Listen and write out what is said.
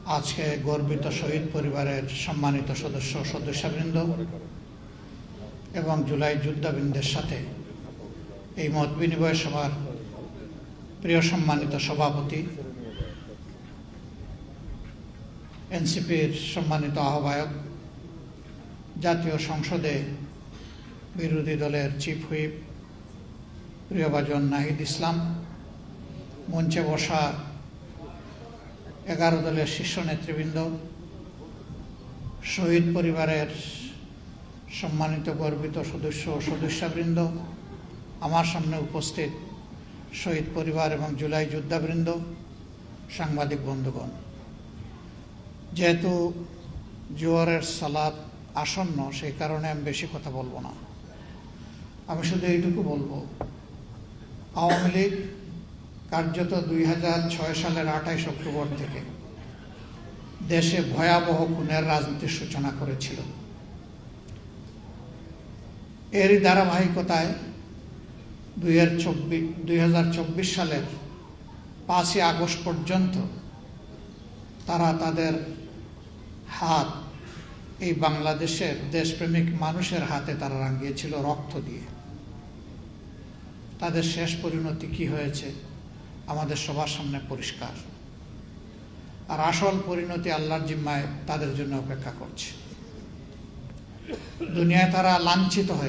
আজকে গর্বিত শহীদ পরিবারের সম্মানিত সদস্যবৃন্দ এবং জুলাই যোদ্ধাবৃন্দের সাথে এই মত বিনিময় সভার প্রিয় সম্মানিত সভাপতি, এনসিপির সম্মানিত আহ্বায়ক, জাতীয় সংসদে বিরোধী দলের চিফ হুইপ প্রিয়ভাজন নাহিদ ইসলাম, মঞ্চে বসা 11 দলের শীর্ষ নেতৃবৃন্দ, শহীদ পরিবারের সম্মানিত গর্বিত সদস্যবৃন্দ, আমার সামনে উপস্থিত শহীদ পরিবার এবং জুলাই যোদ্ধাবৃন্দ, সাংবাদিক বন্ধুগণ, যেহেতু জোহরের সালাত আসন্ন, সেই কারণে আমি বেশি কথা বলবো না। আমি শুধু এইটুকু বলবো, আওয়ামী লীগ কার্যত 2006 সালের 28 অক্টোবর থেকে দেশে ভয়াবহ খুনের রাজনীতির সূচনা করেছিল। এরই ধারাবাহিকতায় 2024 সালের 5ই আগস্ট পর্যন্ত তারা তাদের হাত এই বাংলাদেশের দেশপ্রেমিক মানুষের হাতে তারা রাঙিয়েছিল রক্ত দিয়ে। তাদের শেষ পরিণতি কি হয়েছে আমাদের সবার সামনে পরিষ্কার। আর আসল পরিণতি আল্লাহর জিম্মায় তাদের জন্য অপেক্ষা করছে। দুনিয়ায় তারা লাঞ্ছিত হয়ে